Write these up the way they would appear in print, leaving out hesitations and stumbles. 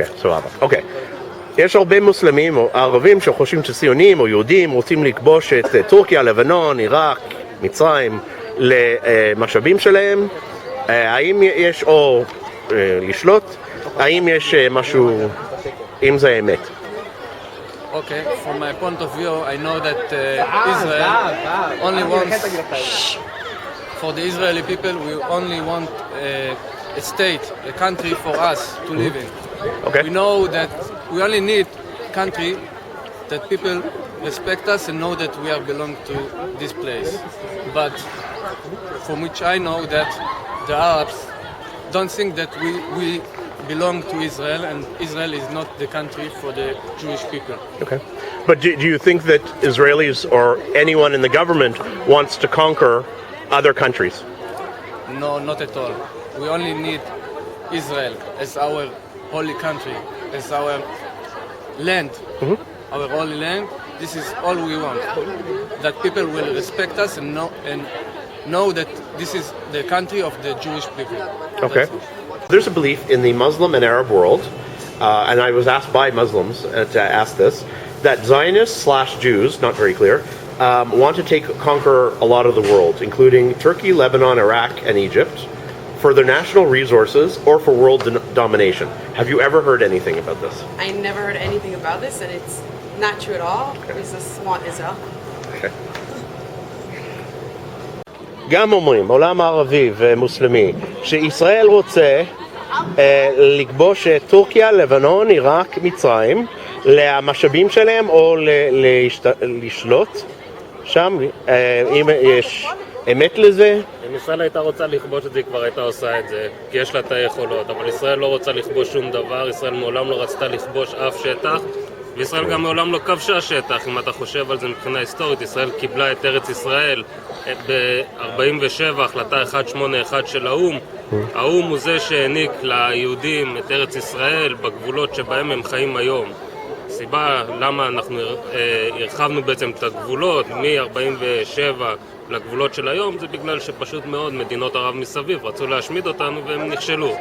אוקיי, סבבה. אוקיי. יש הרבה מוסלמים או ערבים שחושבים שציונים או יהודים רוצים לכבוש את טורקיה, לבנון, עיראק, מצרים למשאבים שלהם. האם יש, או לשלוט, האם יש משהו, אם זה אמת? Okay, from my point of view, I know that Israel only wants, for the Israeli people, we only want a state, a country for us to live in. Okay. We know that we only need a country that people respect us and know that we are belong to this place. But from which I know that the Arabs don't think that we belong to Israel, and Israel is not the country for the Jewish people. Okay. But do you think that Israelis or anyone in the government wants to conquer other countries? No, not at all. We only need Israel as our holy country, as our land, our holy land. This is all we want. That people will respect us and know that this is the country of the Jewish people. Okay. There's a belief in the Muslim and Arab world, and I was asked by Muslims to ask this, that Zionists/Jews, not very clear, want to conquer a lot of the world, including Turkey, Lebanon, Iraq, and Egypt, for their national resources or for world domination. Have you ever heard anything about this? I never heard anything about this, and it's not true at all. Okay. We just want Israel. Okay. גם אומרים, עולם הערבי ומוסלמי, שישראל רוצה לכבוש את טורקיה, לבנון, עיראק, מצרים, למשאבים שלהם או לשלוט שם, אם יש אמת לזה. אם ישראל הייתה רוצה לכבוש את זה, היא כבר הייתה עושה את זה, כי יש לה את היכולות, אבל ישראל לא רוצה לכבוש שום דבר, ישראל מעולם לא רצתה לכבוש אף שטח, וישראל גם מעולם לא כבשה שטח. אם אתה חושב על זה מבחינה היסטורית, ישראל קיבלה את ארץ ישראל ב-47, החלטה 181 של האו"ם. האו"ם הוא זה שהעניק ליהודים את ארץ ישראל בגבולות שבהם הם חיים היום. הסיבה למה אנחנו הרחבנו בעצם את הגבולות מ-47 לגבולות של היום, זה בגלל שפשוט מאוד מדינות ערב מסביב רצו להשמיד אותנו והם נכשלו.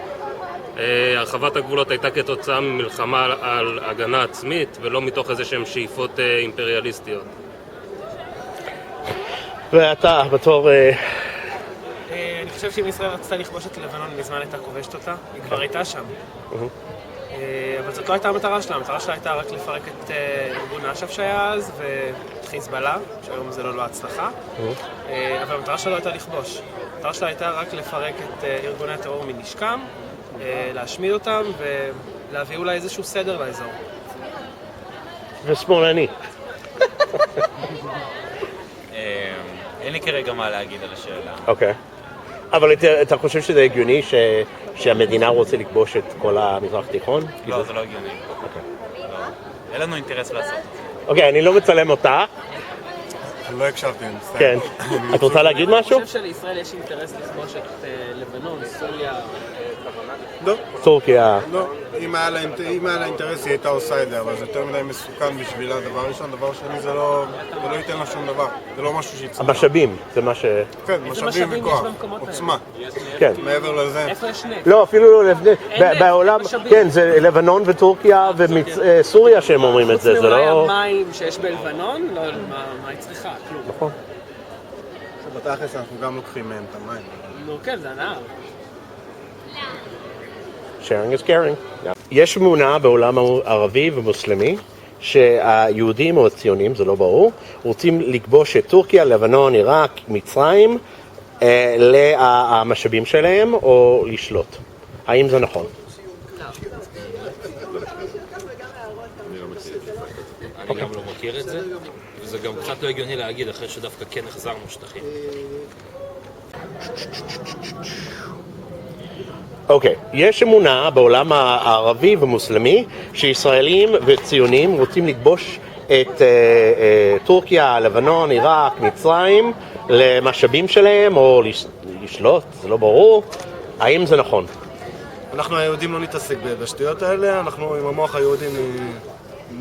הרחבת הגבולות הייתה כתוצאה ממלחמה על הגנה עצמית ולא מתוך איזה שהן שאיפות אימפריאליסטיות. ואתה בתור... אני חושב שאם ישראל רצתה לכבוש את לבנון מזמן הייתה כובשת אותה, היא כבר הייתה שם. אבל זאת לא הייתה המטרה שלה, המטרה שלה הייתה רק לפרק את ארגון אש"ף שהיה אז ואת חיזבאללה, שהיום זה לא הצלחה. אבל המטרה שלה לא הייתה לכבוש. המטרה שלה הייתה רק לפרק את ארגוני הטרור מנשקם, להשמיד אותם ולהביא אולי איזשהו סדר לאזור. ושמאלני. אין לי כרגע מה להגיד על השאלה. אוקיי. אבל אתה חושב שזה הגיוני שהמדינה רוצה לכבוש את כל המזרח התיכון? לא, זה לא הגיוני. לא. אין לנו אינטרס לעשות את זה. אוקיי, אני לא מצלם אותה. אני לא הקשבתי, אני מסתכל. כן. את רוצה להגיד משהו? אני חושב שלישראל יש אינטרס לכבוש את לבנון, סוריה. לא. טורקיה. לא. אם היה לה אינטרס היא הייתה עושה את זה, אבל זה יותר מדי מסוכן בשבילה. דבר ראשון, דבר שני, זה לא ייתן לה שום דבר. זה לא משהו שיצטרך. המשאבים, זה מה ש... כן, משאבים וכוח. עוצמה. כן. מעבר לזה. איפה יש נפט? לא, אפילו לא לפני, בעולם, כן, זה לבנון וטורקיה וסוריה שהם אומרים את זה, זה חוץ מאולי לא... המים שיש בלבנון, לא, מה היא צריכה? כלום. נכון. שבתכלס אנחנו גם לוקחים מהם את המים. נו, כן, זה הנהר. sharing is caring. יש אמונה בעולם הערבי ומוסלמי שהיהודים או הציונים, זה לא ברור, רוצים לכבוש את טורקיה, לבנון, עיראק, מצרים למשאבים שלהם או לשלוט. האם זה נכון? אני גם לא מכיר את זה, וזה גם קצת לא הגיוני להגיד אחרי שדווקא כן החזרנו שטחים. אוקיי, יש אמונה בעולם הערבי ומוסלמי שישראלים וציונים רוצים לכבוש את טורקיה, לבנון, עיראק, מצרים למשאבים שלהם או לשלוט, זה לא ברור. האם זה נכון? אנחנו היהודים לא נתעסק בשטויות האלה, אנחנו עם המוח היהודי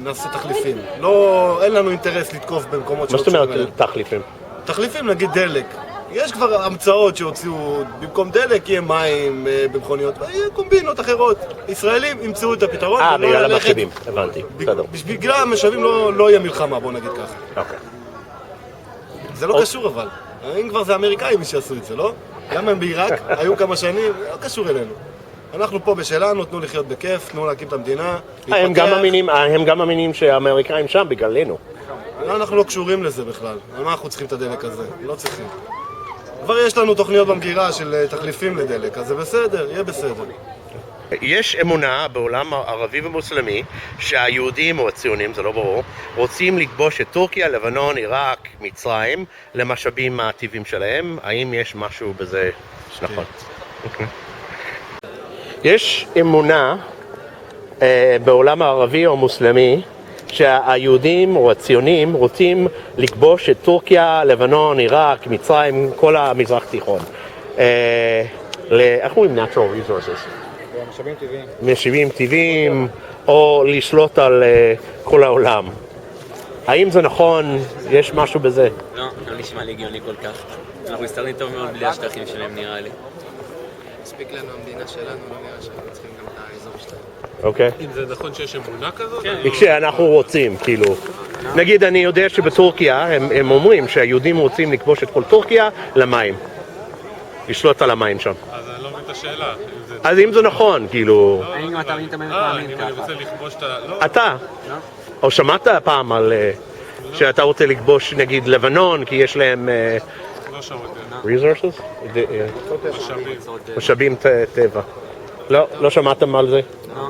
נעשה תחליפים. לא, אין לנו אינטרס לתקוף במקומות מה זאת אומרת תחליפים? תחליפים, נגיד דלק. יש כבר המצאות שהוציאו, במקום דלק יהיה מים במכוניות, ויהיה קומבינות אחרות. ישראלים ימצאו את הפתרון. בגלל המשאבים, הבנתי, בסדר. בגלל המשאבים לא יהיה מלחמה, בוא נגיד ככה. אוקיי. זה לא קשור אבל. אם כבר זה האמריקאים שעשו את זה, לא? גם הם בעיראק, היו כמה שנים, לא קשור אלינו. אנחנו פה בשלנו, תנו לחיות בכיף, תנו להקים את המדינה. הם גם מאמינים שהאמריקאים שם בגללנו. אנחנו לא קשורים לזה בכלל. על מה אנחנו צריכים את הדלק הזה? לא צריכים. כבר יש לנו תוכניות במגירה של תחליפים לדלק, אז זה בסדר, יהיה בסדר. יש אמונה בעולם הערבי ומוסלמי שהיהודים או הציונים, זה לא ברור, רוצים לכבוש את טורקיה, לבנון, עיראק, מצרים, למשאבים הטבעיים שלהם. האם יש משהו בזה שנכון? יש אמונה בעולם הערבי או מוסלמי שהיהודים או הציונים רוצים לכבוש את טורקיה, לבנון, עיראק, מצרים, כל המזרח תיכון. איך אומרים natural resources? משאבים טבעיים. משאבים טבעיים, או לשלוט על כל העולם. האם זה נכון? יש משהו בזה? לא, לא נשמע לי הגיוני כל כך. אנחנו מסתדרים טוב מאוד בלי השטחים שלהם, נראה לי. מספיק לנו המדינה שלנו, לא נראה שאנחנו צריכים גם את האזור שלנו. אוקיי. אם זה נכון שיש אמונה כזאת? כשאנחנו רוצים, כאילו. נגיד, אני יודע שבטורקיה הם אומרים שהיהודים רוצים לכבוש את כל טורקיה למים. לשלוט על המים שם. אז אני לא מבין את השאלה. אז אם זה נכון, כאילו... האם אתה מאמין אם אני רוצה לכבוש את ה... אתה? או שמעת פעם על... שאתה רוצה לכבוש, נגיד, לבנון, כי יש להם... לא שמעתי. resources? משאבים. משאבים טבע. לא שמעתם על זה? לא.